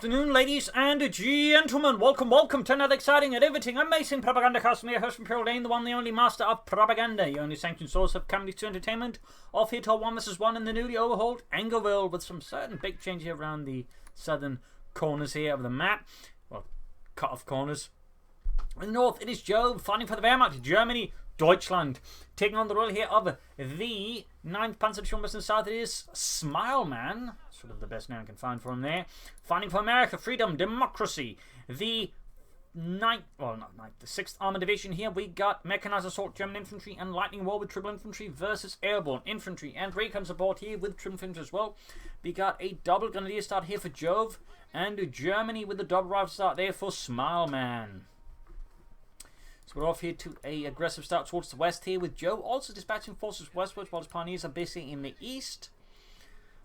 afternoon, ladies and gentlemen. Welcome to another exciting and riveting, amazing Propagandacaster. Your host from Pure Lane, the one, the only master of propaganda, your only sanctioned source of comedy to entertainment. Off here to 1 vs 1 in the newly overhauled Angoville, with some certain big changes around the southern corners here of the map. Well, cut off corners. In the north, it is Jove fighting for the Wehrmacht, Germany, Deutschland. Taking on the role here of the 9th Panzer Division. In the south, it is Smileman, sort of the best name I can find for him there. Fighting for America, freedom, democracy. The 6th Armored Division here. We got Mechanized Assault, German Infantry, and Lightning War with Triple Infantry versus Airborne Infantry and Recon support here with Triple Infantry as well. We got a double Grenadier start here for Jove, and Germany with the double rifle start there for Smileman. So we're off here to a aggressive start towards the west here with Joe also dispatching forces westwards while his pioneers are busy in the east.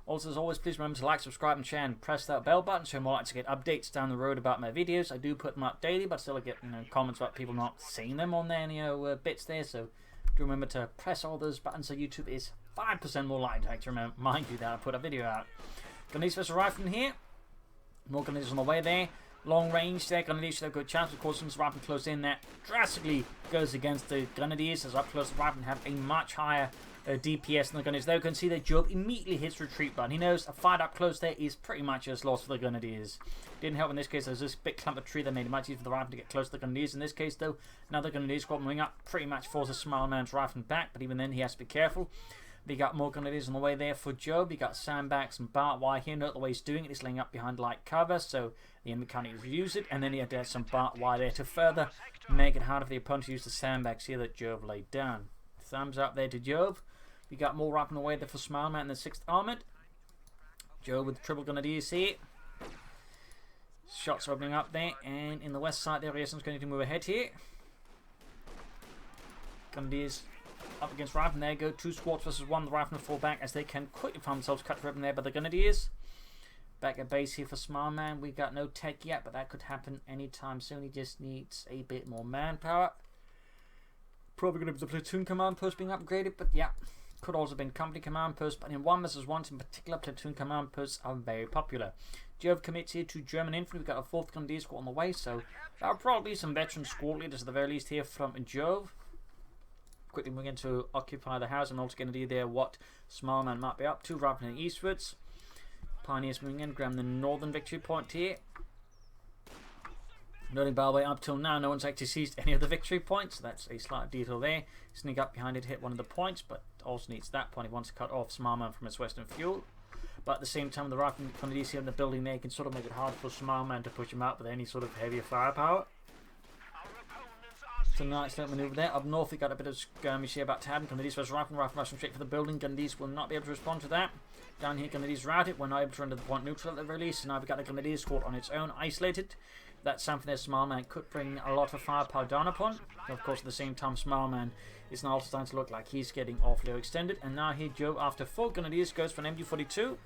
Also, as always, please remember to like, subscribe and share and press that bell button so you're more likely to get updates down the road about my videos. I do put them up daily, but still I get comments about people not seeing them on their bits there, so do remember to press all those buttons so YouTube is 5% more likely to remind you that I put a video out. Grenadiers versus Rifleman here. More Grenadiers on the way there. Long range there, Grenadiers have a good chance. Of course, since the Rifleman close in, that drastically goes against the Grenadiers, as up close the Rifleman have a much higher DPS than the Grenadiers. There you can see that Jove immediately hits retreat button. He knows a fight up close there is pretty much just lost for the Grenadiers. Didn't help in this case. There's this big clump of tree that made it much easier for the Rifleman to get close to the Grenadiers. In this case, though, now the Grenadiers squad moving up pretty much forces Smileman's Rifleman back, but even then he has to be careful. We got more Grenadiers on the way there for Joe. We got sandbags and barbed wire here. Note the way he's doing it. He's laying up behind light cover, so the enemy can't use it. And then he had to add some barbed wire there to further make it harder for the opponent to use the sandbags here that Jove laid down. Thumbs up there to Jove. We got more right on the way there for Smileman and the 6th Armoured. Joe with the triple Grenadiers here. Shots are opening up there. And in the west side there, Rieson's going to move ahead here. Grenadiers up against Rifleman. There you go. 2 squads versus 1. The Rifleman fall back as they can quickly find themselves cut for open there by the Grenadiers. Back at base here for Smileman. We got no tech yet, but that could happen anytime soon. He just needs a bit more manpower. Probably going to be the platoon command post being upgraded, but yeah. Could also have been company command post, but in 1 vs 1 in particular, platoon command posts are very popular. Jove commits here to German Infantry. We've got a 4th Grenadier squad on the way, so there will probably be some veteran squad leaders at the very least here from Jove. Quickly moving in to occupy the house and also going to do there what Smileman might be up to, Rifleman eastwards. Pioneers moving in, grab the northern victory point here. Noting by the way, up till now, no one's actually seized any of the victory points, so that's a slight detail there. Sneak up behind it, hit one of the points, but also needs that point. He wants to cut off Smileman from its western fuel. But at the same time, the Rifleman Grenadiers here in the building there can sort of make it hard for Smileman to push him out with any sort of heavier firepower. It's a nice little maneuver there. Up north, we got a bit of skirmish here about to happen. Grenadiers versus Rifleman. Rifleman rushing straight for the building. Grenadiers will not be able to respond to that. Down here, Grenadiers routed. We're not able to run to the point neutral at the very least. So now we've got a Grenadier squad on its own, isolated. That's something that Smileman could bring a lot of firepower down upon. But of course, at the same time, Smileman is now also starting to look like he's getting awfully extended. And now here, Joe, after 4 Grenadiers, goes for an MG42.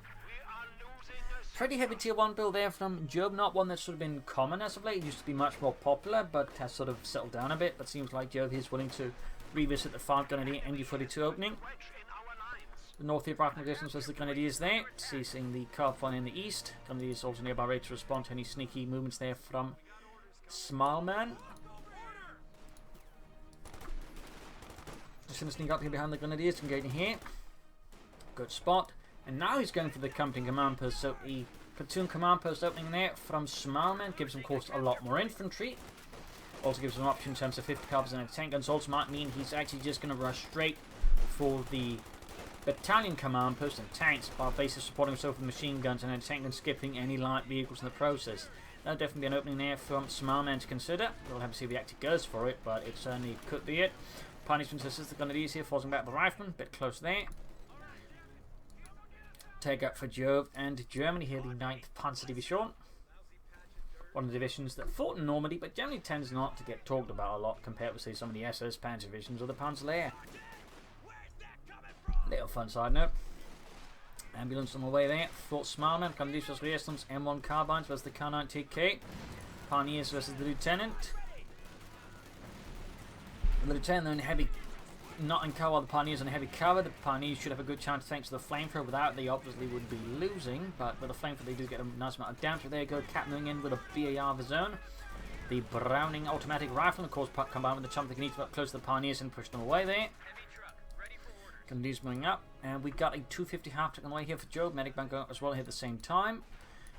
Pretty heavy tier 1 build there from Job, not one that's sort of been common as of late. It used to be much more popular, but has sort of settled down a bit. But seems like Job is willing to revisit the 5 Grenadier MG42 opening. The North here, Rifleman distance was the Grenadiers there, ceasing the carp one in the east. Grenadiers also nearby ready to respond to any sneaky movements there from Smileman. Just going to sneak up here behind the Grenadiers, engaging here. Good spot. And now he's going for the company command post, so a platoon command post opening there from Smileman gives him, of course, a lot more infantry. Also gives him an option in terms of 50 carpers and tank guns. Also might mean he's actually just going to rush straight for the battalion command post and tanks by basically supporting himself with machine guns and then tank and skipping any light vehicles in the process. That'll definitely be an opening there from Smileman to consider. We'll have to see if he actually goes for it, but it certainly could be it. Punishment assist the Grenadiers here, forcing back the Rifleman, bit close there. Take up for Jove and Germany here, the 9th Panzer Division. One of the divisions that fought in Normandy, but generally tends not to get talked about a lot compared with, say, some of the SS Panzer divisions or the Panzerlehr. Little fun side note. Ambulance on the way there. Fort Smileman, Grenadiers versus Resistance, M1 Carbines versus the K9TK. Pioneers versus the Lieutenant. The Lieutenant in heavy not in cover. The Pioneers in heavy cover. The Pioneers should have a good chance thanks to the flamethrower. Without, they obviously would be losing. But with the flamethrower, they do get a nice amount of damage. There you go. Cap moving in with a BAR of his own. The Browning automatic rifle, and of course, combined with the chump, they can eat up close to the Pioneers and push them away there. Grenadiers moving up, and we got a 250 half-track on the way here for Jove. Medic bunker as well here at the same time.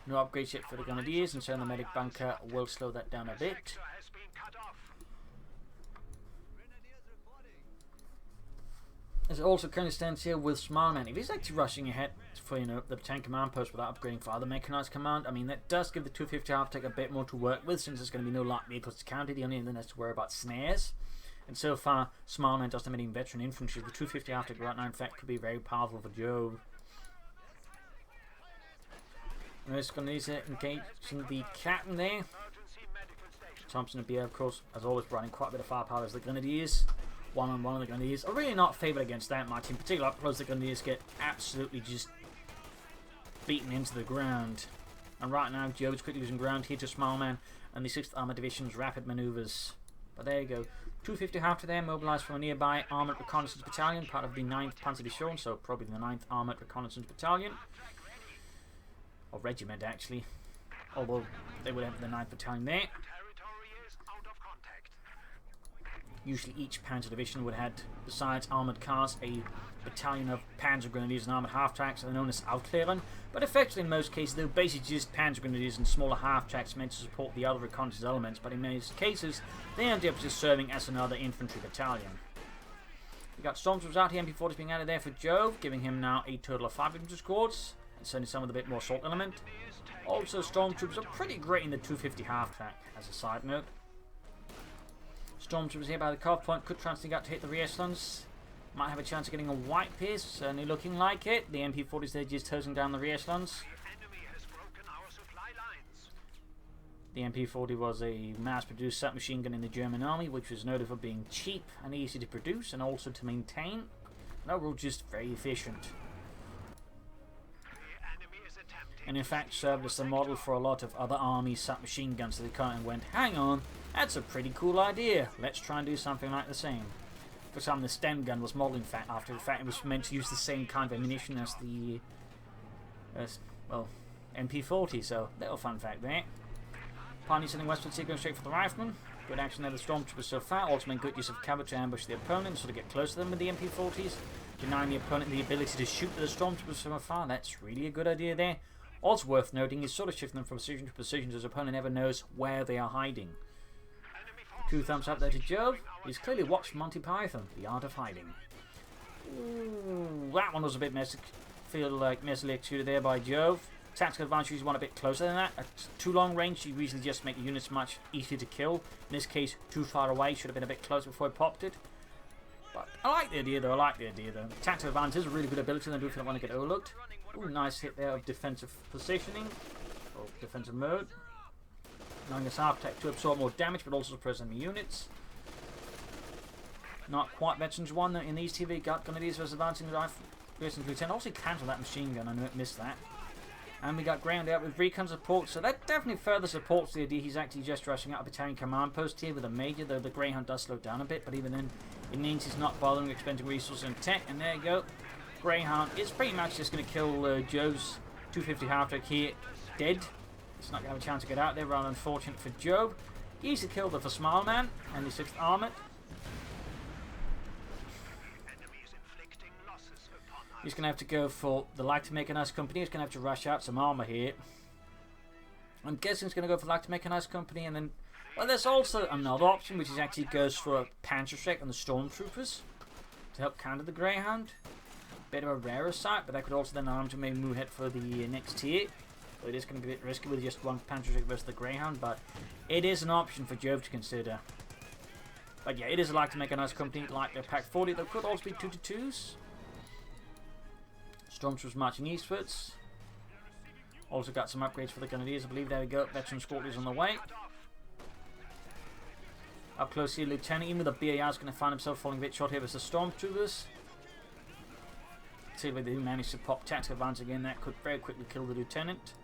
No upgrades yet for the Grenadiers, and so the medic bunker will slow that down a bit. As it also currently stands here with Smileman, if he's actually rushing ahead for the tank command post without upgrading for other mechanized command, I mean that does give the 250 half-track a bit more to work with, since there's going to be no light vehicles to counter. The only thing that's to worry about snares. And so far, Smileman does not mean veteran infantry. The 250 half-track right now, in fact, could be very powerful for Jove. And this Grenadiers engaging the captain there. Thompson and Beer, of course, as always, running quite a bit of firepower as the Grenadiers. One-on-one of the Grenadiers are really not favoured against that much. In particular, up close, the Grenadiers get absolutely just beaten into the ground. And right now, Jove is quickly losing ground here to Smileman and the 6th Armoured Division's rapid manoeuvres. But there you go. 250 half to there, mobilised from a nearby Armoured Reconnaissance Battalion, part of the 9th Panzer Division, so probably the 9th Armoured Reconnaissance Battalion. Or regiment, actually. Although they would have the 9th Battalion there. Usually each Panzer Division would have, besides armoured cars, a battalion of Panzer Grenadiers and armoured half-tracks, known as Aufklären. But effectively, in most cases, they're basically just Panzer Grenadiers and smaller half-tracks meant to support the other reconnaissance elements. But in many cases, they end up just serving as another infantry battalion. We got Stormtroopers out here, MP40s being added there for Jove, giving him now a total of 5 infantry squads, and sending some with a bit more assault element. Also, Stormtroopers are pretty great in the 250 half-track, as a side note. Stormtroopers here by the cutoff point could try to hit the rear echelons. Might have a chance of getting a white pierce, certainly looking like it. The MP40s there just hosing down the rear echelons. The MP40 was a mass-produced submachine gun in the German army, which was noted for being cheap and easy to produce and also to maintain. And overall just very efficient. And in fact served as the model for a lot of other armies' submachine guns, so they kind of went, hang on, that's a pretty cool idea, let's try and do something like the same. For some, the Stem gun was modeled in fact after the fact it was meant to use the same kind of ammunition as the MP40, so little fun fact there. Pioneers sending westward, going straight for the rifleman. Good action there, the Stormtroopers so far, also made good use of cover to ambush the opponent and sort of get close to them with the MP40s, denying the opponent the ability to shoot the Stormtroopers from afar. That's really a good idea there. Also worth noting is sort of shifting them from precision to precision, as the opponent never knows where they are hiding. 2 thumbs up there to Jove. He's clearly watched Monty Python, The Art of Hiding. Ooh, that one was a bit messy. Feel like messily executed there by Jove. Tactical advantage, you want a bit closer than that. At too long range, you usually just make the units much easier to kill. In this case, too far away. Should have been a bit closer before he popped it. But I like the idea though. Tactical advantage is a really good ability, and I do feel I want to get overlooked. Ooh, nice hit there of defensive positioning, or defensive mode. Allowing this half-tech to absorb more damage, but also suppress enemy units. Not quite Veterans 1 in these TV. Got Grenadiers versus advancing the rifle. Lieutenant. Also cancel that machine gun, I know it missed that. And we got ground out with Recon support, so that definitely further supports the idea he's actually just rushing out a battalion command post here with a major, though the Greyhound does slow down a bit, but even then, it means he's not bothering expending resources and tech, and there you go. Greyhound is pretty much just going to kill Jove's 250 half-track here, dead. It's not going to have a chance to get out there, rather unfortunate for Jove. Easy kill though for Smileman and the 6th Armoured. He's going to have to go for the Like to Make a Nice Company. He's going to have to rush out some armour here. I'm guessing he's going to go for Like to Make a Nice Company, and then, well, there's also another option, which is actually goes for a Panzerschreck on the Stormtroopers to help counter the Greyhound. Bit of a rarer sight, but that could also then allow him to maybe move ahead for the next tier. So it is going to be a bit risky with just one Panzerschreck versus the Greyhound, but it is an option for Jove to consider. But yeah, it is Like to Make a Nice Company, like their Pack 40. There could also be 2-2s. Stormtroopers marching eastwards. Also got some upgrades for the Grenadiers, I believe. There we go. Veteran squad is on the way. Up close here, Lieutenant, even with the BAR, is going to find himself falling a bit short here versus the Stormtroopers. See if they do manage to pop tactical advantage again. That could very quickly kill the Lieutenant.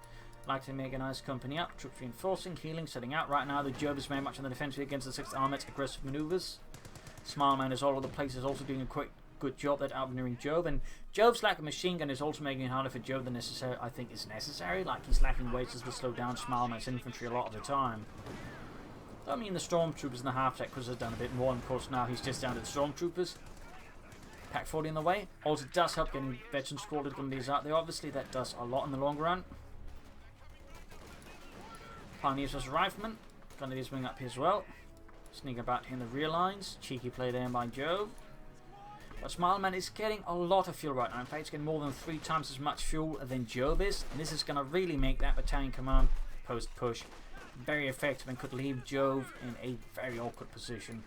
Like to Make a Nice Company up. Troops reinforcing, healing, setting out. Right now, the Jove is very much on the defensive against the 6th Armoured's aggressive manoeuvres. Smileman is all over the place, is also doing a good job at outmaneuvering Jove, and Jove's lack of machine gun is also making it harder for Jove than I think is necessary. Like, he's lacking weights to slow down Smileman's infantry a lot of the time. I mean, the stormtroopers and the half-tech cruisers have done a bit more, and of course now he's just down to the stormtroopers. Pack 40 in the way. Also does help getting veteran squadron grenadiers out there. Obviously that does a lot in the long run. Pioneers versus Riflemen. Grenadiers wing up here as well. Sneak about in the rear lines. Cheeky play there by Jove. But Smileman is getting a lot of fuel right now. In fact, he's getting more than 3 times as much fuel than Jove is. And this is going to really make that battalion command post push very effective and could leave Jove in a very awkward position.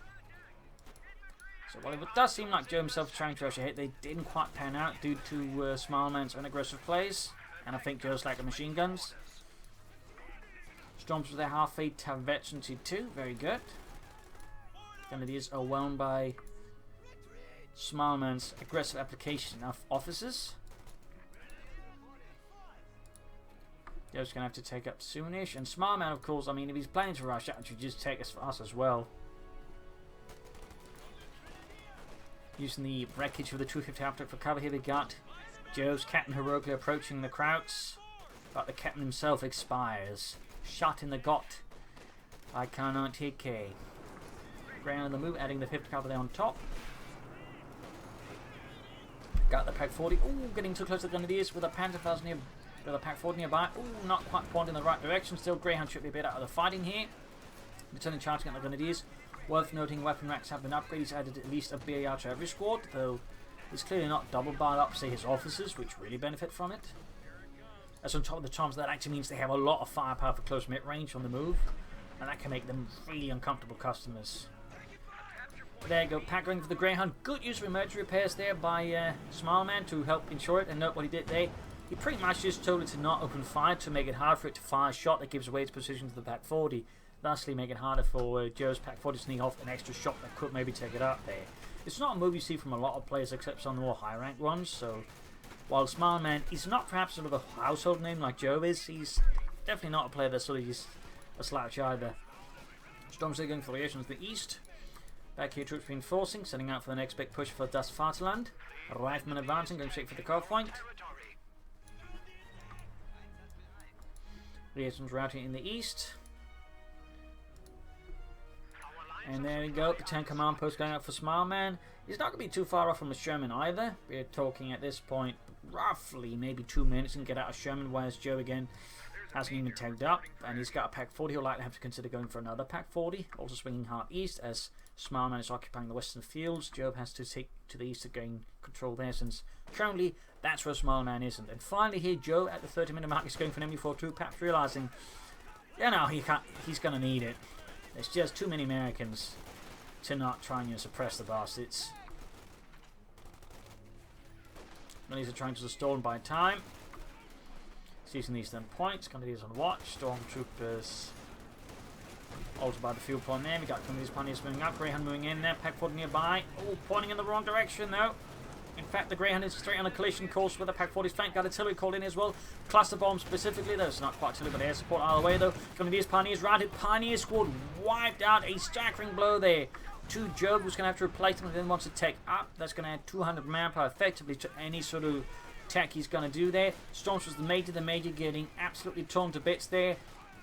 So while it does seem like Jove himself is trying to rush ahead, they didn't quite pan out due to Smileman's unaggressive plays. And I think Jove's lack of machine guns. Storms with their half-feet have veterancy too. Very good. Grenadiers are whelmed by Smileman's aggressive application of officers. Jove's going to have to take up soonish. And Smileman, of course, I mean, if he's planning to rush out, he should just take us as well. Using the wreckage of the 250 after for cover here, we got Jove's captain heroically approaching the Krauts, but the captain himself expires. Shot in the gut by Carnot TK. Ground on the move, adding the 50 cover there on top. Got the Pack 40. Ooh, getting too close to the Grenadiers with a Panzerfaust near, with a Pack 40 nearby. Ooh, not quite pointing in the right direction. Still, Greyhound should be a bit out of the fighting here. Returning charging at the Grenadiers. Worth noting, weapon racks have been upgraded. He's added at least a BAR to every squad, though he's clearly not double barred up, say, his officers, which really benefit from it. As on top of the charms, that actually means they have a lot of firepower for close mid-range on the move, and that can make them really uncomfortable customers. There you go, Pack going for the Greyhound. Good use of emergency repairs there by Smileman to help ensure it, and note what he did there. He pretty much just told it to not open fire to make it hard for it to fire a shot that gives away its position to the Pack 40. Thusly make it harder for Joe's Pack 40 to sneak off an extra shot that could maybe take it up there. It's not a move you see from a lot of players except some of the more high rank ones, so while Smileman is not perhaps sort of a household name like Jove is, he's definitely not a player that's sort of just a slouch either. Storms are going for liaison to the east. Back here troops reinforcing, setting out for the next big push for Das Vaterland. Riflemen advancing, going straight for the CoH point. Liaisons routing in the east. And there we go, the 10 command post going up for Smileman. He's not going to be too far off from the Sherman either. We're talking at this point roughly maybe 2 minutes and get out of Sherman, whereas Joe again hasn't even tagged up. And he's got a Pack 40, he'll likely have to consider going for another Pack 40. Also swinging hard east as Smileman is occupying the western fields. Joe has to take to the east to gain control there, since currently that's where Smileman isn't. And finally here, Joe at the 30-minute mark is going for an MU-42, perhaps realising, you know, he's going to need it. There's just too many Americans to not try and suppress the bastards. These are trying to stall and buy time. Seizing these then points. Grenadiers on watch. Stormtroopers altered by the fuel point there. We got some of these pioneers moving up. Greyhound moving in there. Pack 40 nearby. Oh, pointing in the wrong direction though. In fact, the Greyhound is straight on a collision course with the Pack 40's flank. Got artillery called in as well. Cluster bomb specifically, though. It's not quite artillery, but air support either way, though. Grenadiers, Pioneers routed. Pioneer squad wiped out. A staggering blow there to Jove, who's going to have to replace them and then wants to take up. That's going to add 200 manpower effectively to any sort of attack he's going to do there. Storms was the major getting absolutely torn to bits there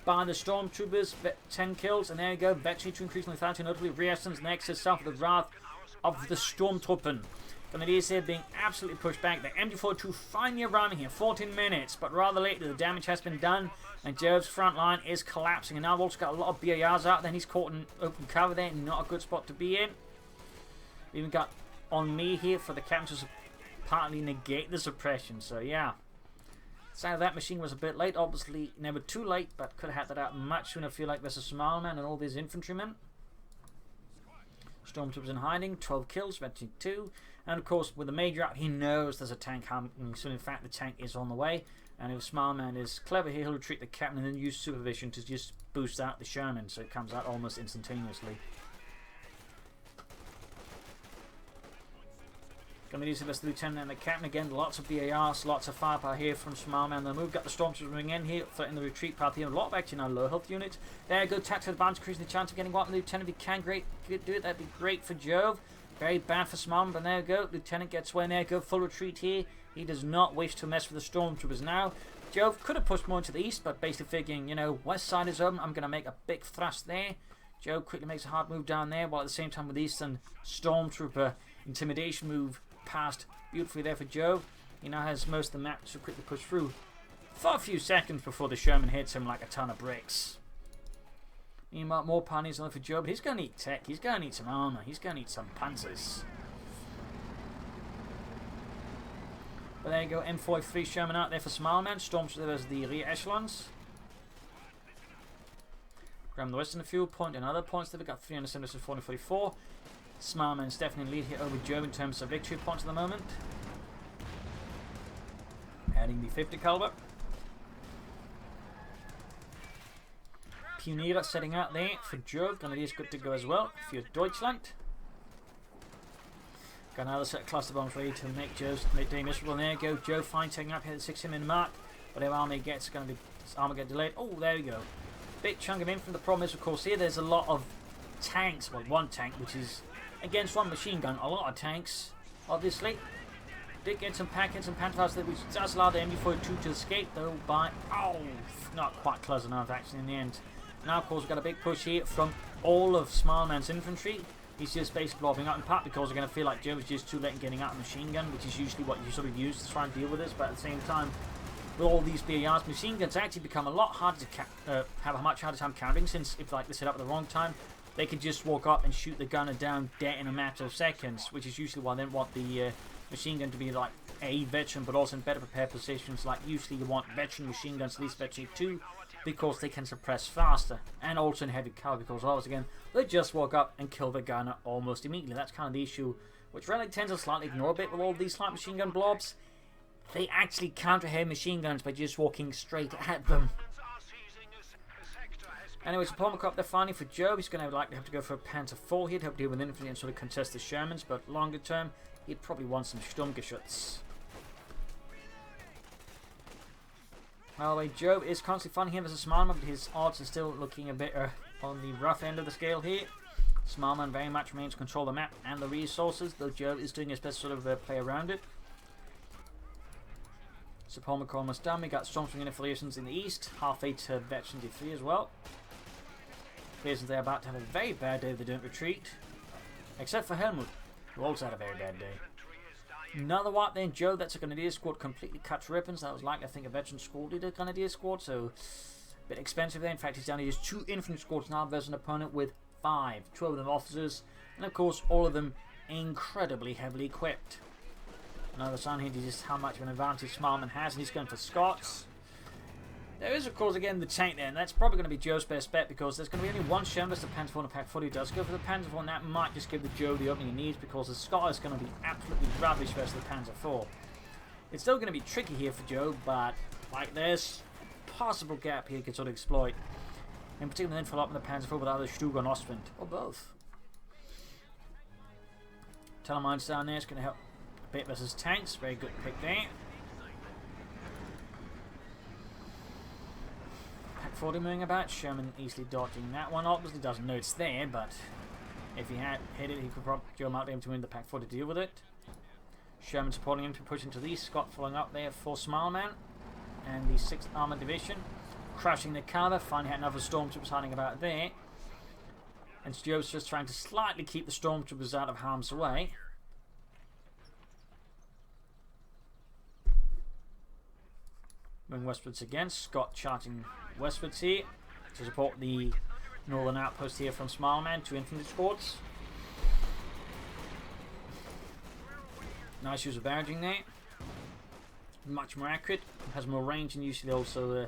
by the Stormtroopers. 10 kills, and there you go. Veteran to increase lethality, notably Reasons next is suffer the wrath of the Stormtrooper. Grenadiers here being absolutely pushed back. The MG42 finally arriving here, 14 minutes, but rather late. The damage has been done, and Jove's front line is collapsing. And now we've also got a lot of BARs out. Then he's caught in open cover there, not a good spot to be in. We even got on me here for the captain to partly negate the suppression. So yeah, so that machine was a bit late. Obviously, never too late, but could have had that out much sooner. I feel like there's a Smileman and all these infantrymen. Stormtroopers in hiding, 12 kills, veteran 2. And of course, with the major out, he knows there's a tank coming. So in fact, the tank is on the way. And if Smileman is clever here, he'll retreat the captain and then use supervision to just boost out the Sherman, so it comes out almost instantaneously. Going to use this lieutenant and the captain again. Lots of BARs, lots of firepower here from Smileman. The move got the stormtroopers moving in here, threatening the retreat path here. A lot of action on low health units. There you go, tactical advantage, increasing the chance of getting one lieutenant. If you can, great, do it. That'd be great for Jove. Very bad for Smileman, but there you go. Lieutenant gets away. There you go, full retreat here. He does not wish to mess with the stormtroopers now. Jove could have pushed more into the east, but basically figuring, you know, west side is open. I'm going to make a big thrust there. Jove quickly makes a hard move down there, while at the same time with the eastern stormtrooper intimidation move passed beautifully there for Jove. He now has most of the map to quickly push through for a few seconds before the Sherman hits him like a ton of bricks. Meanwhile, more pioneers on for Jove, but he's going to need tech, he's going to need some armor, he's going to need some panzers. But there you go, M43 Sherman out there for Smileman. Stormtroopers the rear echelons. Grab the western fuel point and other points. They've got 370 to 444. Smileman's definitely lead here over Jove in terms of victory points at the moment. Adding the 50 caliber. Pioneer setting out there for Jove. Gonna be good to go as well for Deutschland. Got another set of cluster bombs ready to make Jove's day miserable. There you go. Jove fine taking up here at the 6-minute mark. Whatever armor he gets is going to be armor get delayed. Oh, there we go. Big chunk of infantry. The problem is, of course, here there's a lot of tanks. Well, one tank, which is against one machine gun. A lot of tanks, obviously. Did get some packets and panthers, which does allow the MB-42 to escape, though, by... Oh, not quite close enough, actually, in the end. Now, of course, we've got a big push here from all of Smileman's infantry. He's just basically blocking out, in part because we're going to feel like Jove is just too late in getting out a machine gun, which is usually what you sort of use to try and deal with this, but at the same time, with all these BARs, machine guns actually become a lot harder to have a much harder time countering, since if like they set up at the wrong time, they could just walk up and shoot the gunner down dead in a matter of seconds, which is usually why they want the machine gun to be like a veteran, but also in better prepared positions. Like usually you want veteran machine guns, at least veteran 2, because they can suppress faster, and also in heavy cover, because always again they just walk up and kill the gunner almost immediately. That's kind of the issue, which Relic tends to slightly ignore a bit with all these light machine gun blobs. They actually counter heavy machine guns by just walking straight at them. Anyway, so Palmer up there finally for Jove. He's going to have to go for a Panther 4. He'd help deal with infantry and sort of contest the Shermans, but longer term, he'd probably want some Sturmgeschütz. By the way, Jove is constantly fighting him as a Smileman, but his odds are still looking a bit on the rough end of the scale here. Smileman very much remains to control the map and the resources, though Jove is doing his best to sort of play around it. So Paul McCall almost done. We got Stormtrooping affiliations in the east. Half 8 to Veteran D3 as well. Affiliations they're about to have a very bad day if they don't retreat. Except for Helmut, who also had a very bad day. Another wipe then, Joe. That's a Grenadier squad completely cut to ribbons. That was like, I think, a veteran squad leader Grenadier squad, so a bit expensive there. In fact, he's down to just 2 infantry squads now versus an opponent with 5. 2 of them officers, and of course, all of them incredibly heavily equipped. Another sign here to just how much of an advantage Smileman has, and he's going for Scots. There is, of course, again, the tank there, and that's probably going to be Joe's best bet, because there's going to be only one Sherman versus the Panther 4 and the Pack 40 does go for the Panther 4, and that might just give the Joe the opening he needs, because the Scot is going to be absolutely rubbish versus the Panther 4. It's still going to be tricky here for Joe, but like there's a possible gap here he could sort of exploit. In particular, then follow up with the Panther 4 with either Stug or Ostwind, or both. Telemines down there is going to help a bit versus tanks. Very good pick there. Pack 40 moving about. Sherman easily dodging that one. Obviously doesn't know it's there, but if he had hit it, he could probably Joe might be able to win the Pack 40 to deal with it. Sherman supporting him to push into the east. Scott following up there for Smileman and the 6th Armoured Division. Crashing the cover. Finally had another Stormtroopers hiding about there. And Joe's just trying to slightly keep the Stormtroopers out of harm's way. Moving westwards again. Scott charging westwards here to support the northern outpost here from Smileman. 2 infantry squads. Nice use of barraging there. Much more accurate. Has more range and usually also a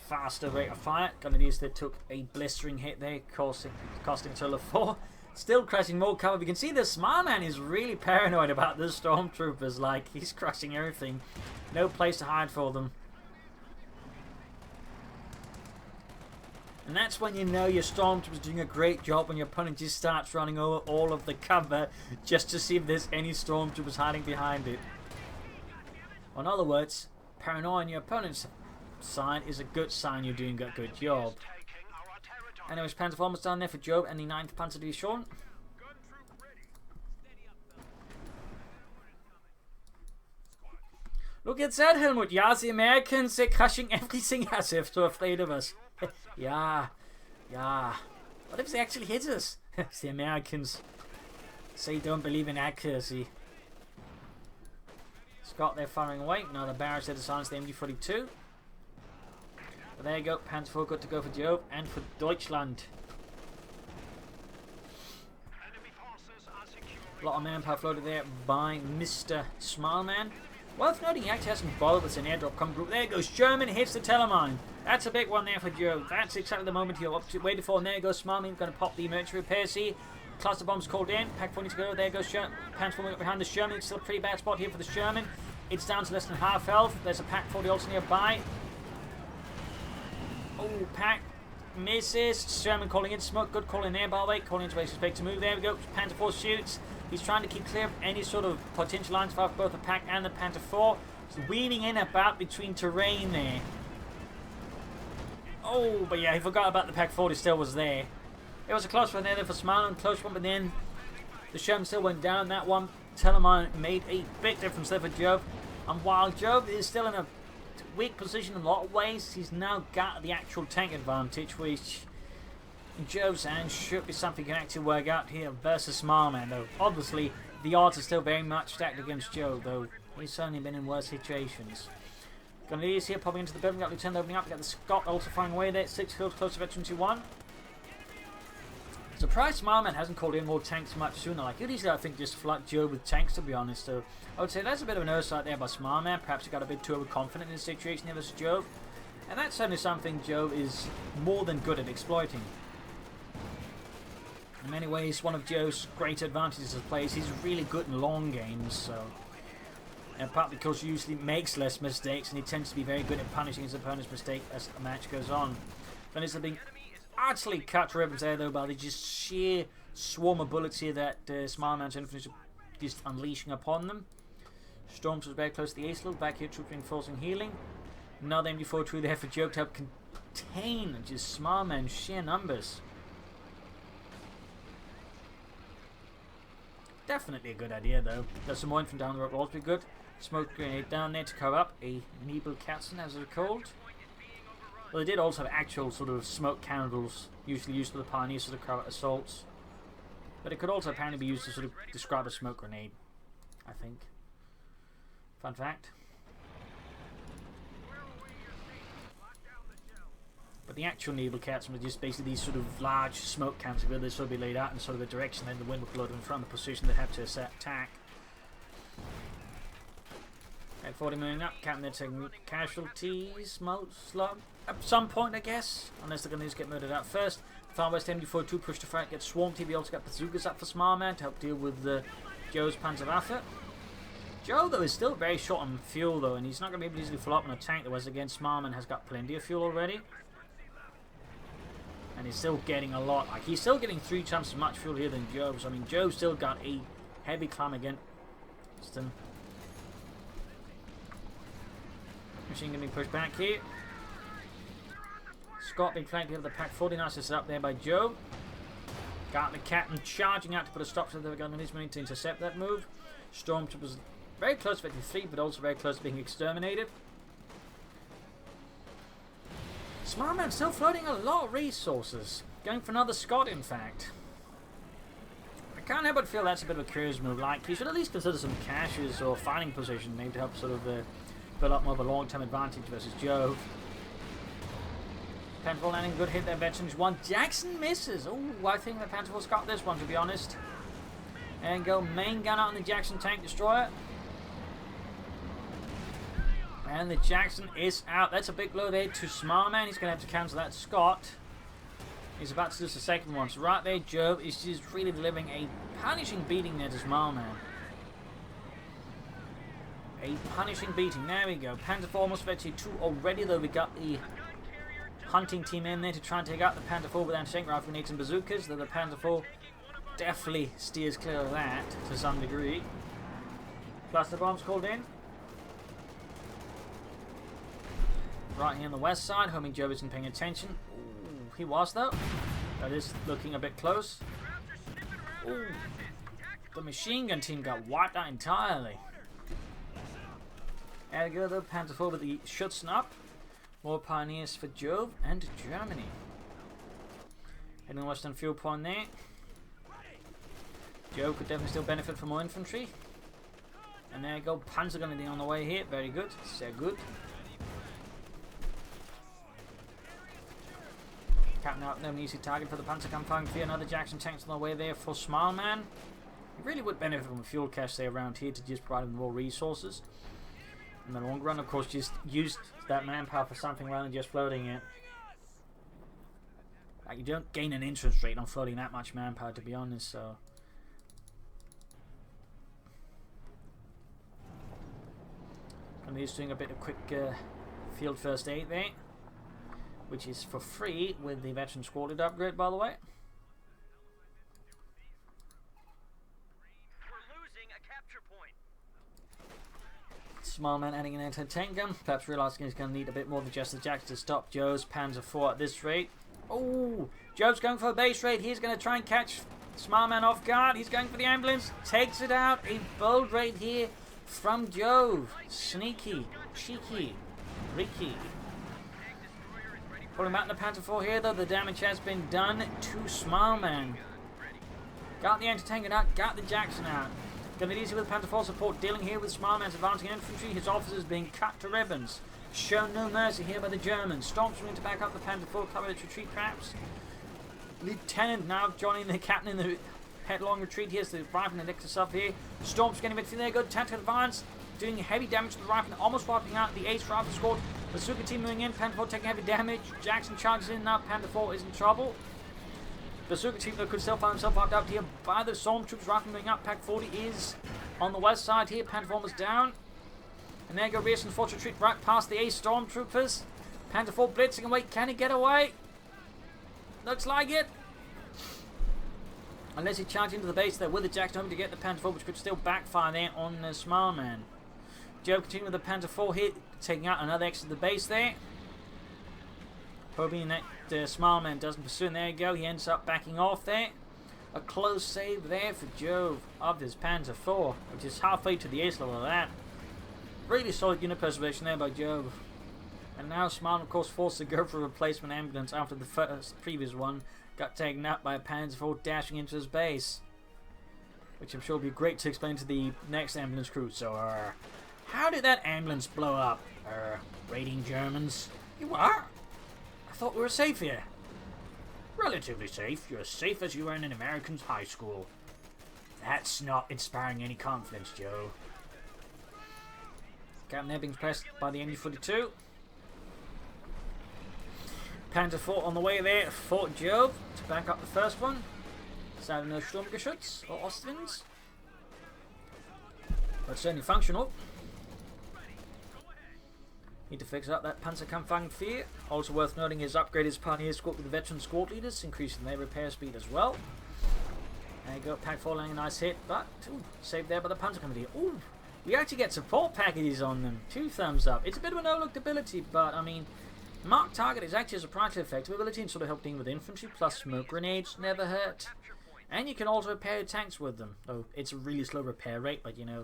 faster rate of fire. Grenadiers that took a blistering hit there, costing a total of 4. Still crashing more cover. We can see the Smileman is really paranoid about the Stormtroopers. Like, he's crushing everything. No place to hide for them. And that's when you know your Stormtrooper's doing a great job, when your opponent just starts running over all of the cover just to see if there's any Stormtroopers hiding behind it. Or in other words, paranoia on your opponent's side is a good sign you're doing a good job. Anyways, Panzer almost down there for Jove and the 9th Panzer Division. Look at that, Helmut. Yeah, the Americans, they're crushing everything as if they're afraid of us. Yeah. What if they actually hit us? The Americans. They don't believe in accuracy. Scott, they're firing away. Now the barrage there to silence the MD-42. But there you go. Panzer IV good to go for Jove and for Deutschland. A lot of manpower floated there by Mr. Smileman. Worth noting, he actually hasn't bothered with an airdrop come group. There goes German, hits the telemine. That's a big one there for Joe. That's exactly the moment you're waiting for. And there goes Smileman, going to pop the emergency repair C. Cluster bombs called in. Pack 40 to go. There goes Sherman. Pants forming up behind the Sherman. It's still a pretty bad spot here for the Sherman. It's down to less than half health. There's a Pack 40 also nearby. Oh, Pack misses. Sherman calling in smoke. Good call in there, by the way. Calling into base to move. There we go. Panther 4 shoots. He's trying to keep clear of any sort of potential lines for both the Pack and the Panther 4. He's weaving in about between terrain there. Oh, but yeah, he forgot about the Pack 40 still was there. It was a close one there for Smileman, close one, but then the Sherman still went down. That one, Telemine made a big difference there for Jove. And while Jove is still in a weak position in a lot of ways, he's now got the actual tank advantage, which in Jove's hands should be something he can actually work out here versus Smileman, though. Obviously, the odds are still very much stacked against Jove, though he's certainly been in worse situations. Gonna lead us here, popping into the building, got Lieutenant opening up, we got the Scott also firing away there, 6 kills close to veteran 2-1. Surprised Smileman hasn't called in more tanks much sooner. Like, you'd easily, I think, just flood Joe with tanks, to be honest. So I would say that's a bit of an oversight there by Smileman. Perhaps he got a bit too overconfident in the situation here versus Jove. And that's certainly something Jove is more than good at exploiting. In many ways, one of Joe's great advantages as players, he's really good in long games. So, and partly because he usually makes less mistakes, and he tends to be very good at punishing his opponent's mistake as the match goes on. Then it's being utterly cut to ribbons there, though, by the just sheer swarm ability that Smileman's Infantry is just unleashing upon them. Storms was very close to the ace loop. Back here, troops reinforcing healing. Another MD-42 there for Joe to help contain just Smileman's sheer numbers. Definitely a good idea, though. There's some more infantry down the road, will also be good. Smoke grenade down there to cover up a Nebelkatzen, as it's called. Well, they did also have actual sort of smoke candles, usually used for the pioneers to cover assaults. But it could also apparently be used to sort of describe a smoke grenade, I think. Fun fact. But the actual Nebelkatzen were just basically these sort of large smoke candles where they sort of be laid out in sort of a direction, then the wind would blow them in front of the position they'd have to attack. At 40 moving up, Captain they're taking casualties, at some point, I guess, unless they're going to just get murdered out first. Far West MD-42 push to front, gets swarmed here. We also got bazookas up for Smileman to help deal with Joe's Panzerwaffe. Joe, though, is still very short on fuel, though, and he's not going to be able to easily fill up on a tank, whereas again, Smileman has got plenty of fuel already. And he's still getting a lot. Like, he's still getting 3 times as much fuel here than Joe. So, I mean, Joe's still got a heavy climb again. Machine gun being pushed back here. Scott being flanked here with the Pack 40. Nice to set up there by Joe. Got the Captain charging out to put a stop to the gun on his money to intercept that move. Stormtroopers very close to getting free, but also very close to being exterminated. Smileman still floating a lot of resources. Going for another Scott, in fact. I can't help but feel that's a bit of a curious move. Like, he should at least consider some caches or fighting position, maybe to help sort of build up more of a long-term advantage versus Jove. Panther landing, good hit there, veterans 1. Jackson misses. Oh, I think the Panther's got this one, to be honest. And go main gun out on the Jackson tank destroyer. And the Jackson is out. That's a big blow there to Smileman. He's going to have to cancel that Scott. He's about to lose the second one. So right there, Jove is just really delivering a punishing beating there to Smileman. A punishing beating. There we go. Panther 4 almost Vecchi 2 already, though. We got the hunting team in there to try and take out the Panther 4 with anti-tank rifle grenades and bazookas, though the Panther 4 definitely steers clear of that to some degree. Cluster bombs called in. Right here on the west side, hoping Jove isn't paying attention. Ooh, he was though. That is looking a bit close. Ooh, the machine gun team got wiped out entirely. There we go, the Panther 4 with the Schutzen up. More pioneers for Jove and Germany. Heading western fuel point there. Jove could definitely still benefit from more infantry. And there you go, Panzer going to be on the way here. Very good, sehr good. Captain out, no easy target for the Panzerkampfwagen 4. Another Jackson tanks on the way there for Smileman. He really would benefit from a fuel cache there around here to just provide him more resources. In the long run, of course, just use that manpower for something rather than just floating it. Like, you don't gain an interest rate on floating that much manpower, to be honest, so... And he's doing a bit of quick field first aid there, which is for free with the veteran squad upgrade, by the way. Smileman adding an anti-tank gun, perhaps realizing he's going to need a bit more than just the Jacks to stop Jove's Panzer 4 at this rate. Oh, Jove's going for a base raid. He's going to try and catch Smileman off guard. He's going for the ambulance, takes it out. A bold raid here from Jove. Sneaky, cheeky, Ricky. Pulling back in the Panther 4 here, though. The damage has been done to Smileman. Got the anti-tank gun out, got the Jackson out. Gonna be easy with Panther 4 support, dealing here with Smileman's advancing infantry. His officers being cut to ribbons. Shown no mercy here by the Germans. Storm's willing to back up the Panther 4, cover its retreat perhaps. Lieutenant now joining the captain in the headlong retreat. Here's the rifle and Nexus up here. Storm's getting a bit there. Good tactical advance, doing heavy damage to the rifle, almost wiping out the ace rifle squad. Bazooka team moving in. Panther 4 taking heavy damage. Jackson charges in now. Panther 4 is in trouble. Bazooka team though could still find himself wiped out here by the Stormtroops. Rifle moving up. Pack 40 is on the west side here. Panther 4 was down. And there go Rearson Force retreat right past the ace Stormtroopers. Panther 4 blitzing away. Can he get away? Looks like it. Unless he charges into the base there with the Jackson home to get the Panther 4, which could still backfire there on the Smileman. Joe continuing with the Panther 4 here, taking out another exit of the base there. Hoping that Smileman doesn't pursue, and there you go, he ends up backing off there. A close save there for Jove of his Panther 4, which is halfway to the ace level of that. Really solid unit preservation there by Jove. And now Smileman, of course, forced to go for a replacement ambulance after the previous one got taken out by a Panzer 4 dashing into his base. Which I'm sure will be great to explain to the next ambulance crew. So, how did that ambulance blow up? Raiding Germans? You are? I thought we were safe here. Relatively safe. You're as safe as you were in an American high school. That's not inspiring any confidence, Joe. Captain there being pressed by the MU-42. Panther 4 on the way there for Jove to back up the first one. Sadly no Sturmgeschütz or Ostwinds. But certainly functional. Need to fix up that Panzerkampfwagen 4. Also worth noting is upgrade his pioneer squad with the veteran squad leaders, increasing their repair speed as well. There you go, Pack 4 laying a nice hit, but saved there by the Panzer Committee. Ooh, we actually get support packages on them. 2 thumbs up. It's a bit of an overlooked ability, but I mean, Mark Target is actually a surprisingly effective ability and sort of helping with infantry, plus smoke grenades never hurt. And you can also repair your tanks with them, though it's a really slow repair rate, but you know,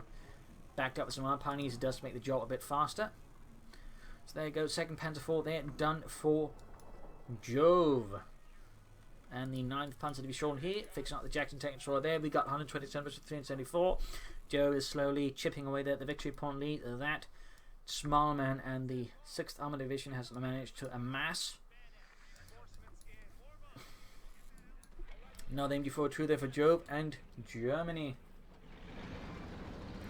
backed up with some other pioneers, it does make the job a bit faster. So there you go, 2nd Panther 4 there, done for Jove. And the 9th Panzer to be shown here, fixing up the Jackson tank controller there. We got 127 versus 374. Jove is slowly chipping away there at the victory point lead. That Smileman and the 6th Armored Division has managed to amass. Another MG42 there for Jove and Germany.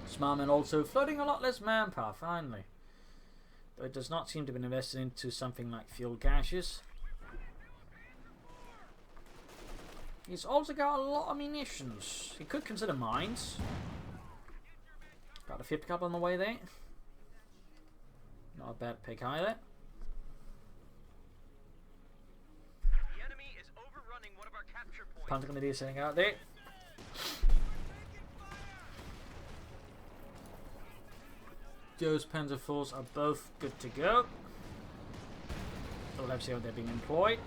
Smileman also floating a lot less manpower, finally. Though it does not seem to have been invested into something like fuel caches. He's also got a lot of munitions. He could consider mines. Got a field pickup on the way there. Not a bad pick either. Panzer Grenadier sitting out there. Joe's Panzer Force are both good to go. So we'll have to see how they're being employed.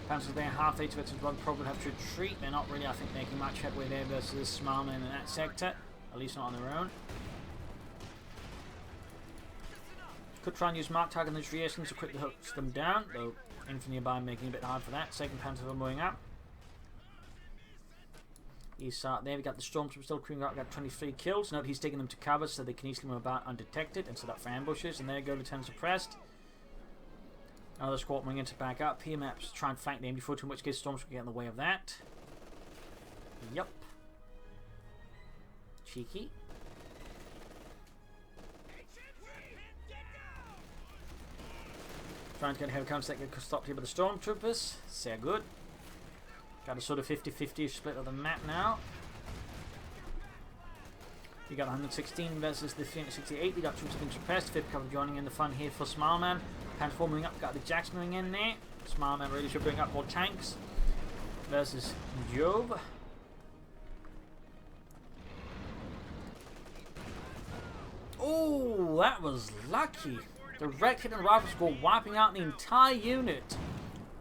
Panzers there, half they to one probably have to retreat. They're not really, I think, making much headway there versus Smileman in that sector. At least not on their own. Could try and use mark target in the rearstance to quickly hook them down, though Infantry nearby making it a bit hard for that. Second Panzer moving up. He's there, we got the Stormtrooper still crewing up, got 23 kills. Note he's taking them to cover so they can easily move about undetected and set up for ambushes. And there you go, Lieutenant suppressed. Another squad moving in to back up. Here maps try and flank the MD42, in which case Stormtrooper can get in the way of that. Yup. Cheeky. Trying to get a heavy counter that get stopped here by the Stormtroopers. Sehr good. Got a sort of 50-50 split of the map now. We got 116 versus the 368. We got troops being suppressed. Fifth cover joining in the fun here for Smileman. Panzer 4 moving up. Got the Jackson moving in there. Smileman really should bring up more tanks. Versus Jove. Oh, that was lucky. Direct hit and rifle score wiping out the entire unit.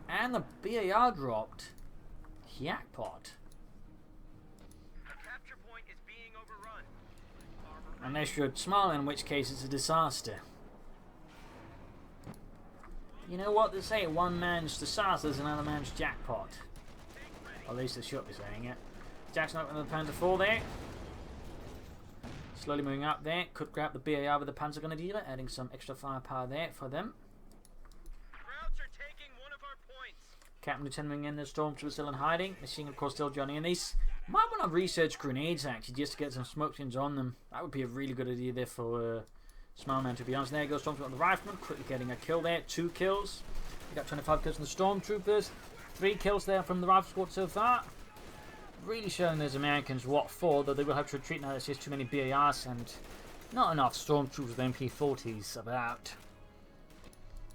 And the BAR dropped. Jackpot. Unless you're Smileman, in which case it's a disaster. You know what they say, one man's disaster is another man's jackpot. Or at least they should be saying it. Jackson up with the Panzer 4 there. Slowly moving up there. Could grab the BAR with the Panzer Grenadier, adding some extra firepower there for them. Captain Lieutenant moving in, the Stormtroopers still in hiding. Machine gun, of course, still joining in. These might want to research grenades actually, just to get some smoke screens on them. That would be a really good idea there for Smileman, to be honest. There goes Stormtrooper on the Rifleman, quickly getting a kill there. 2 kills. We got 25 kills from the Stormtroopers. 3 kills there from the Rifle Squad so far. Really showing those Americans what for, though they will have to retreat now. There's just too many BARs and not enough Stormtroopers with MP40s about.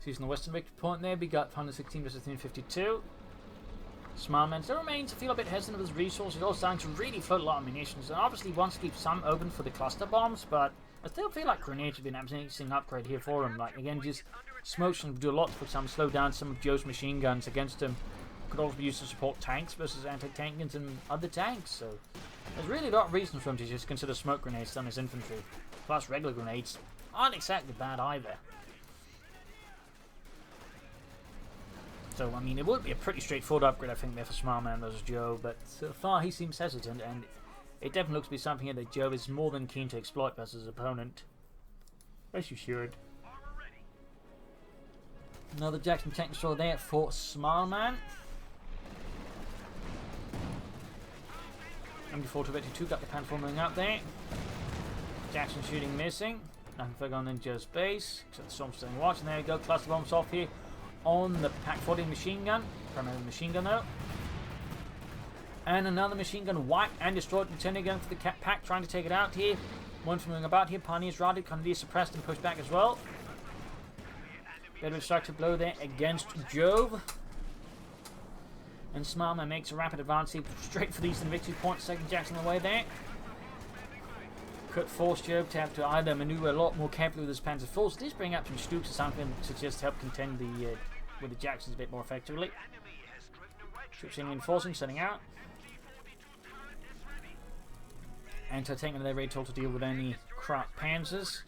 Using the Western Victory Point there, we got 116 versus 352. Smileman still remains to feel a bit hesitant with his resources. He's also starting to really float a lot of munitions and obviously wants to keep some open for the cluster bombs, but I still feel like grenades would be an amazing upgrade here for him. Like, again, just smoke should do a lot to, for example, slow down some of Joe's machine guns against him. Could also be used to support tanks versus anti-tank guns and other tanks, so there's really not reason for him to just consider smoke grenades on his infantry. Plus, regular grenades aren't exactly bad either. So, I mean, it would be a pretty straightforward upgrade, I think, there for Smileman versus Joe, but so far he seems hesitant, and it definitely looks to be something here that Joe is more than keen to exploit versus his opponent. As you should. Another Jackson tank destroyer there for Smileman. MD4 to 22 got the Pan 4 moving up there. Jackson shooting missing. Nothing further on in Joe's base, except the Storm's staying watch, and there you go, cluster bombs off here on the Pack 40 machine gun, primarily machine gun though. And another machine gun wiped and destroyed. Lieutenant going for the Pack, trying to take it out here. One moving about here. Pioneers routed, Grenadier suppressed and pushed back as well. Bit of a destructive blow there against Jove. And Smileman makes a rapid advance here, straight for the Eastern Victory Point. Second Jackson away there. Could force Jove to have to either maneuver a lot more carefully with his Panzer force. This bring up some Stooks or something to just help contend with the Jacksons a bit more effectively. Troops in reinforcing, setting out. Anti-tank and they're ready to deal with any crap Panzers.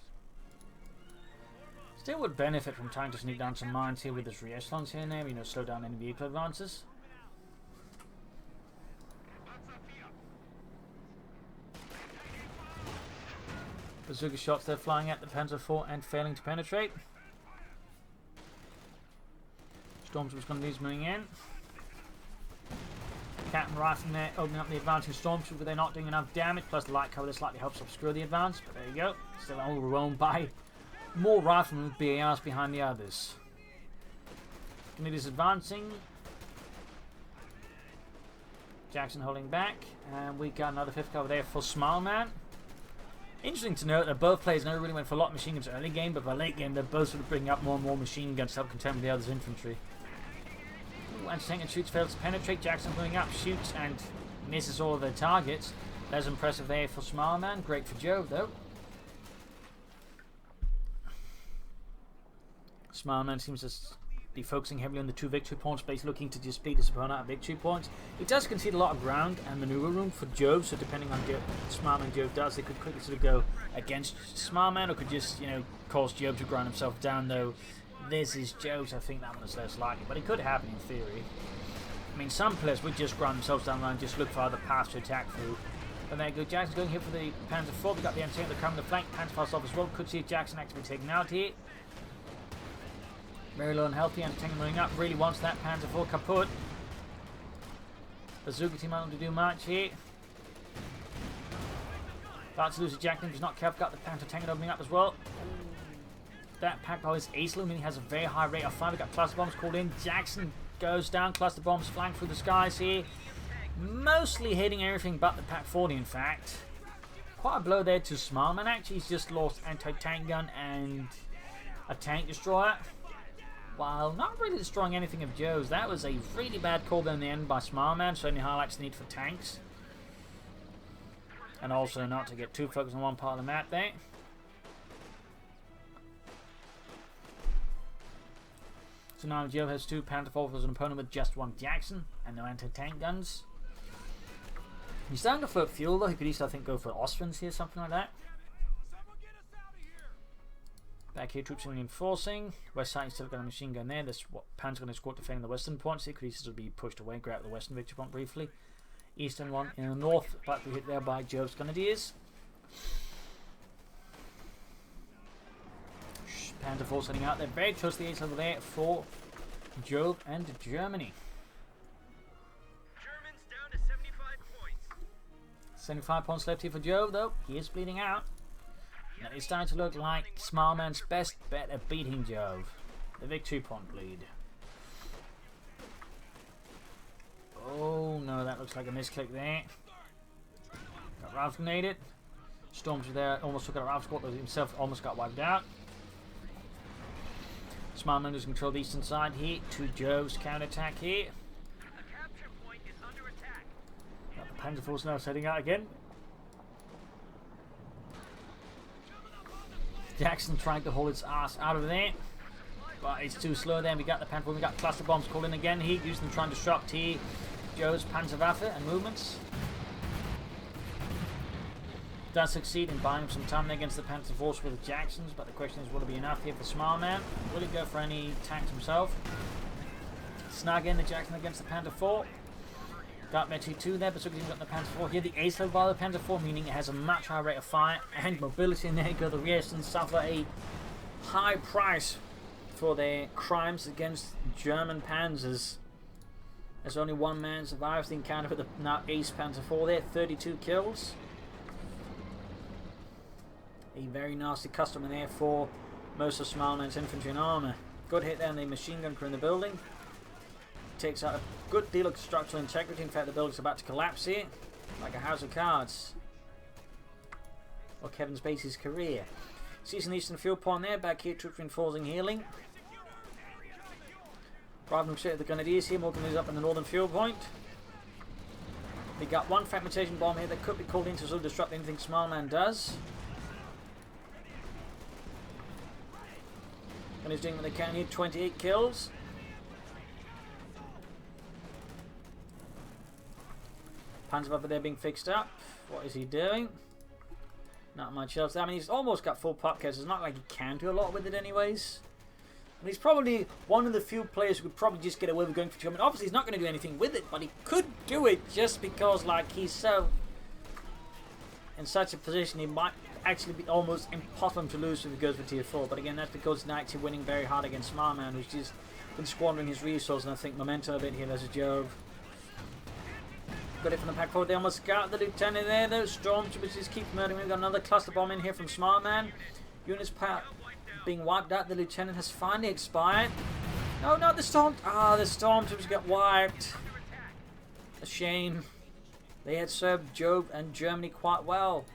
Still would benefit from trying to sneak down some mines here with his re-echelons here and there, you know, slow down any vehicle advances. Bazooka shots there flying at the Panzer IV and failing to penetrate. Stormtroopers going to be moving in. Captain Rifleman there opening up the advancing Stormtrooper, but they're not doing enough damage. Plus the light cover that slightly helps obscure the advance. But there you go. Still overwhelmed by more Riflemen with BARs behind the others. Grenadiers advancing. Jackson holding back. And we got another fifth cover there for Smileman. Interesting to note that both players never really went for a lot of machine guns early game, but by late game they're both sort of bringing up more and more machine guns to help contend with the other's infantry. rifle. Anti-tank shoots, fails to penetrate. Jackson going up, shoots and misses all of their targets. That's impressive there for Smileman. Great for Jove, though. Smileman seems to be focusing heavily on the 2 victory points, but he's looking to just beat his opponent out of victory points. He does concede a lot of ground and maneuver room for Jove, so depending on Smileman and Jove does, they could quickly sort of go against Smileman, or could just, you know, cause Jove to grind himself down, though this is Jove's. I think that one is less likely, but it could happen in theory. I mean, some players would just grind themselves down and just look for other paths to attack through. But there you go, Jackson's going here for the Panzer IV. We've got the anti-tank that come the flank. Panzer fast off as well. Could see Jackson actually taken out here. Very low and healthy. Anti-tank moving up. Really wants that Panzer IV kaput. Bazooka team not to do much here. About to lose a Jackson. He's not careful. Got the Panzer tank opening up as well. That pack by his ace loom, he has a very high rate of fire. We've got cluster bombs called in. Jackson goes down. Cluster bombs flying through the skies here. Mostly hitting everything but the Pack 40, in fact. Quite a blow there to Smileman. Actually, he's just lost anti-tank gun and a tank destroyer, while not really destroying anything of Joe's. That was a really bad call in the end by Smileman. Certainly highlights the need for tanks. And also not to get too focused on one part of the map there. So now Joe has 2 Panther as an opponent with just 1 Jackson and no anti-tank guns. He's starting to float fuel, though. He could easily, I think, go for Austrians here, something like that. Back here, troops are reinforcing. West side still got a machine gun there. This Pan's going to escort defending the western points. He could easily be pushed away, grab the western victory point briefly. Eastern one in the north, but be hit there by Jove's Grenadiers. Panther force heading out there, very close to the ace over there for Jove and Germany. 75 points left here for Jove, though. He is bleeding out. Now it's starting to look like Smileman's best bet at beating Jove. The victory point bleed. Oh no, that looks like a misclick there. Got Ralph grenaded. Storms were there, almost took out Ralph's squad, but himself almost got wiped out. Smileman losing control of the eastern side here to Jove's counterattack here. Panzer force now setting out again. Jackson trying to hold its ass out of there, but it's too slow there. We got the Panther, we got cluster bombs called in again. He used them trying to disrupt Joe's Panzerwaffe and movements. Does succeed in buying some time against the Panther force with the Jacksons, but the question is, will it be enough here for Smileman? Will he go for any tanks himself? Snug in the Jackson against the Panther 4. Got Metu 2 there, but so got the Panther 4 here. The ace level by the Panther 4, meaning it has a much higher rate of fire and mobility. And there you go, the Riestans suffer a high price for their crimes against German panzers. There's only one man survives the encounter with the now ace Panther 4 there, 32 kills. A very nasty customer there for most of Smileman's infantry and armour. Good hit there on the machine gun crew in the building. Takes out a good deal of structural integrity. In fact, the building's about to collapse here, like a house of cards. Or Kevin Spacey's career. Sees an eastern field point there. Back here, troops reinforcing healing. Driving them straight at the Grenadiers here. More Grenadiers up in the northern field point. They got 1 fragmentation bomb here that could be called in to sort of disrupt anything Smileman does. And he's doing what they can here. 28 kills. Panzerwaffe there being fixed up. What is he doing? Not much else. I mean, he's almost got full pop cases. It's not like he can do a lot with it anyways. And he's probably one of the few players who could probably just get away with going for 2. I mean, obviously he's not going to do anything with it, but he could do it just because, like, he's so in such a position he might actually be almost impossible to lose if he goes for tier 4. But again, that's because he's not actually winning very hard against Smileman, who's just been squandering his resources, and I think momentum a bit here. There's a Jove. Got it from the pack forward. They almost got the lieutenant there. Those stormtroopers just keep murdering. We've got another cluster bomb in here from Smileman. Units being wiped out. The lieutenant has finally expired. No, not the storm. Ah, the stormtroopers got wiped. A shame. They had served Jove and Germany quite well.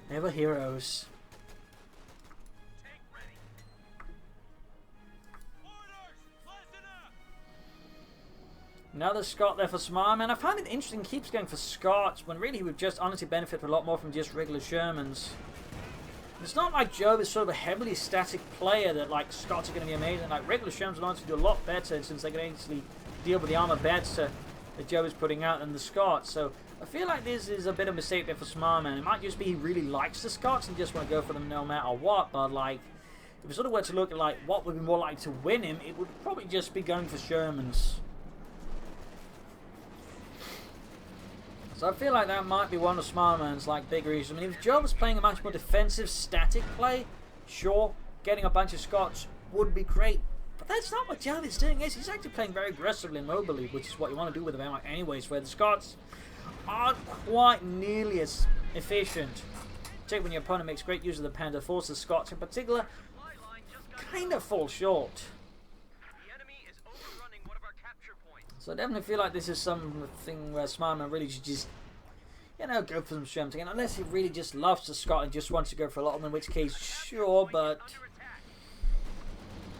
They were heroes. Another Scot there for Smileman. I find it interesting he keeps going for Scots when really he would just honestly benefit a lot more from just regular Shermans. It's not like Jove is sort of a heavily static player that like Scots are going to be amazing. Like regular Shermans will honestly do a lot better since they can actually deal with the armor better that Jove is putting out than the Scots. So I feel like this is a bit of a mistake there for Smileman. It might just be he really likes the Scots and just want to go for them no matter what. But like, if we sort of were to look at like what would be more likely to win him, it would probably just be going for Shermans. So I feel like that might be one of Smileman's like big reasons. I mean, if Jove was playing a much more defensive, static play, sure, getting a bunch of Scots would be great. But that's not what Jove is doing. He's actually playing very aggressively and mobily, which is what you want to do with them anyways, where the Scots aren't quite nearly as efficient. Check when your opponent makes great use of the Panda Force, the Scots in particular kind of fall short. So I definitely feel like this is something where Smileman really should just, you know, go for some Shermans again. Unless he really just loves the Scot and just wants to go for a lot of them, in which case, sure, but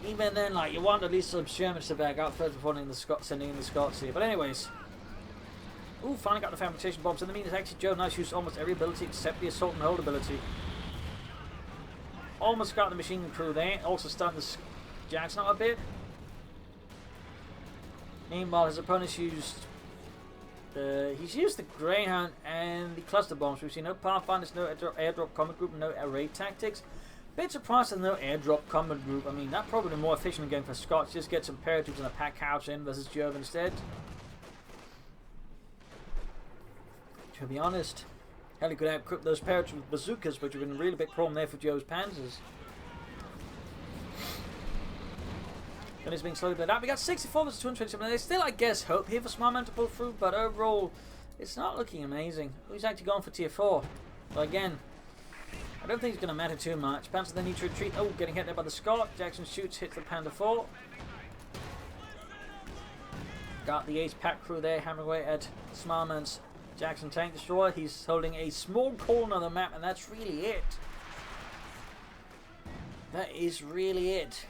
even then, like, you want at least some Shermans to back up first before sending in the Scots here. But anyways, ooh, finally got the fabrication bombs. In the meantime, actually, Jove now used almost every ability except the assault and hold ability. Almost got the machine gun crew there. Also starting the Jackson out a bit. Meanwhile, his opponent's used he's used the Greyhound and the cluster bombs. We've seen no Pathfinders, no airdrop combat group, no array tactics. Bit surprised there's no airdrop combat group. I mean, that probably be more efficient than going for Scots. Just get some paratroops and a pack house in versus Jove instead. To be honest, hell, he could have equipped those paratroops with bazookas, which would have been a really big problem there for Jove's panzers. And it's being slowly built up. We got 64 versus 227. There's still, I guess, hope here for Smileman to pull through, but overall, it's not looking amazing. He's actually gone for tier 4. But again, I don't think it's going to matter too much. Panzer then need to retreat. Oh, getting hit there by the Scot. Jackson shoots, hits the Panda 4. Got the Ace Pack crew there, hammering away at Smileman's Jackson tank destroyer. He's holding a small corner of the map, and that's really it. That is really it.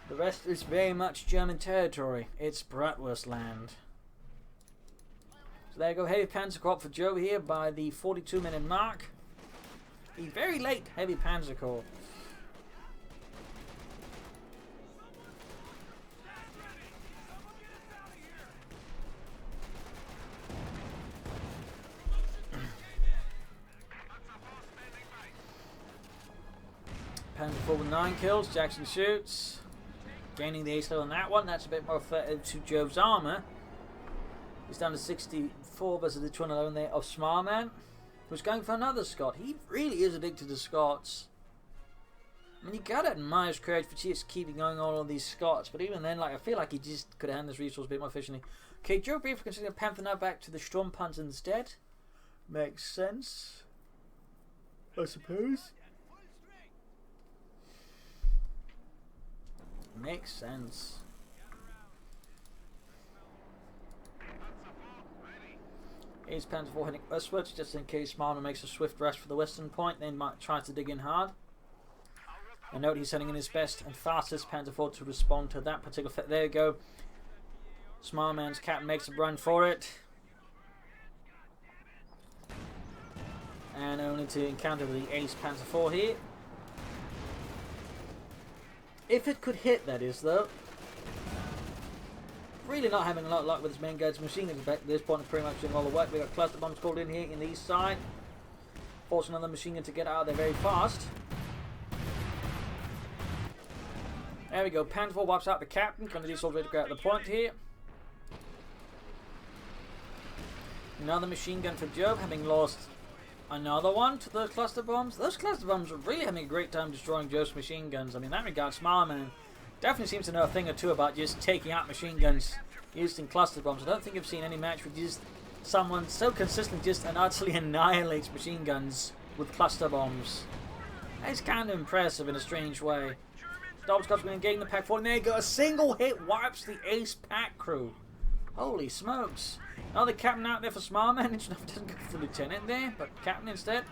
The rest is very much German territory. It's Bratwurst land. So there you go, heavy panzer corps for Jove here by the 42-minute mark. A very late heavy panzer corps. Panzer 4 with 9 kills. Jackson shoots. Gaining the ace level on that one. That's a bit more fair to Jove's armor. He's down to 64 versus the 211 there of Smileman, who's going for another Scot. He really is addicted to Scots. I mean, you gotta admire his courage for just keeping going on all these Scots, but even then, like, I feel like he just could have handled this resource a bit more efficiently. Okay, Jove briefly considering Panther now back to the Sturmpanzer instead. Makes sense, I suppose. Makes sense. Ace Panther 4 heading westwards, just in case Smileman makes a swift rush for the western point, then might try to dig in hard. And note he's sending in his best and fastest Panther 4 to respond to that particular fit. There you go. Smileman's captain makes a run for it. And only to encounter the Ace Panther 4 here. If it could hit, that is, though. Really not having a lot of luck with his main guns. Machine guns back at this point are pretty much doing all the work. We got cluster bombs called in here in the east side. Force another machine gun to get out of there very fast. There we go. Panther 4 wipes out the captain. Going to do soldier to go out the point here. Another machine gun for Jove, having lost another one to those cluster bombs. Those cluster bombs are really having a great time destroying Jove's machine guns. I mean, in that regard, Smileman definitely seems to know a thing or two about just taking out machine guns using cluster bombs. I don't think I've seen any match with just someone so consistent just and utterly annihilates machine guns with cluster bombs. It's kind of impressive in a strange way. Double Scots going to gain the pack 4, and there you go. A single hit wipes the Ace Pack crew. Holy smokes. Another captain out there for Smileman. Interesting enough, doesn't go for the lieutenant there, but captain instead.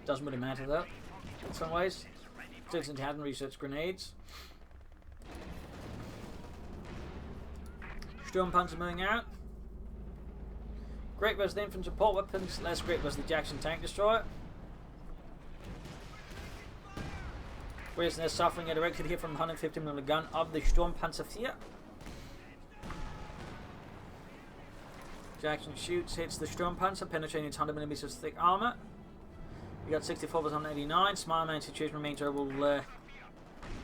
Doesn't really matter though, in some ways. Since he hadn't researched grenades. Sturmpanzer moving out. Great versus the infantry support weapons, less great versus the Jackson tank destroyer. Whereas they're suffering a direct hit here from 150mm gun of the Sturmpanzer 4. Jackson shoots, hits the Sturmpanzer, penetrating its 100mm thick armor. We got 64 versus 189. Smileman situation remains overall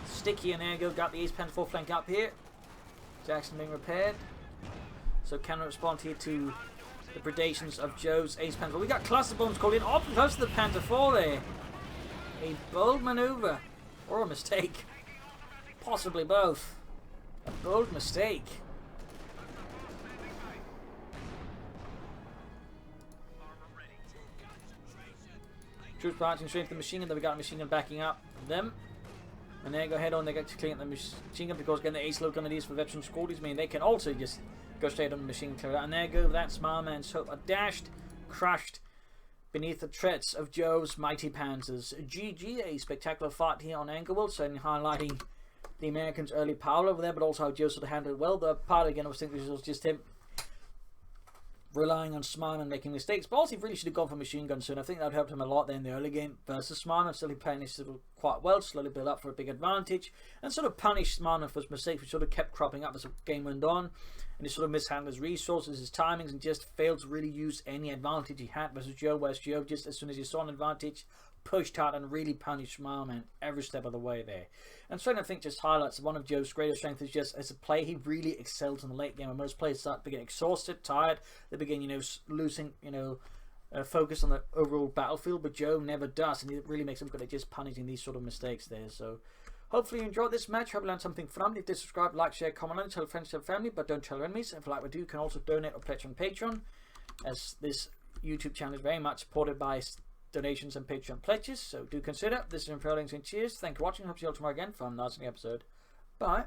sticky, and there you go. Got the Ace Panzer 4 flank up here. Jackson being repaired. So can respond here to the predations of Jove's Ace Panzer 4. We got cluster bombs called in up close to the Panther 4 there. A bold maneuver. Or a mistake. Possibly both. A bold mistake. Troops marching straight to the machine gun. Then we got a machine gun backing up them. And they go head on. They get to clean up the machine gun because again the ace load gun is for veteran squaddies. Mean they can also just go straight on the machine gun. And there go that Smileman's hope are dashed, crushed beneath the treads of Jove's mighty panzers. GG, a spectacular fight here on Angoville, certainly highlighting the Americans' early power over there, but also how Jove sort of handled it well. The part again, I was thinking this was just him relying on Smileman making mistakes, but also he really should have gone for machine gun soon. I think that would help him a lot there in the early game versus Smileman. Still playing this quite well, slowly build up for a big advantage, and sort of punish Smileman for his mistakes, which sort of kept cropping up as the game went on. And he sort of mishandled his resources, his timings, and just failed to really use any advantage he had versus Jove, whereas Jove, just as soon as he saw an advantage, pushed hard and really punished Smileman every step of the way there. And so I think just highlights one of Jove's greatest strengths is just as a player, he really excels in the late game. When most players start to get exhausted, tired, they begin, losing, focus on the overall battlefield, but Jove never does, and it really makes him good at just punishing these sort of mistakes there. So hopefully you enjoyed this match. Hope you learned something from it. If you did, subscribe, like, share, comment, and tell friends and family, but don't tell your enemies. If you like what we do, you can also donate or pledge on Patreon, as this YouTube channel is very much supported by donations and Patreon pledges, so do consider. This is Infantry and cheers. Thank you for watching. Hope to see you all tomorrow again for another episode. Bye.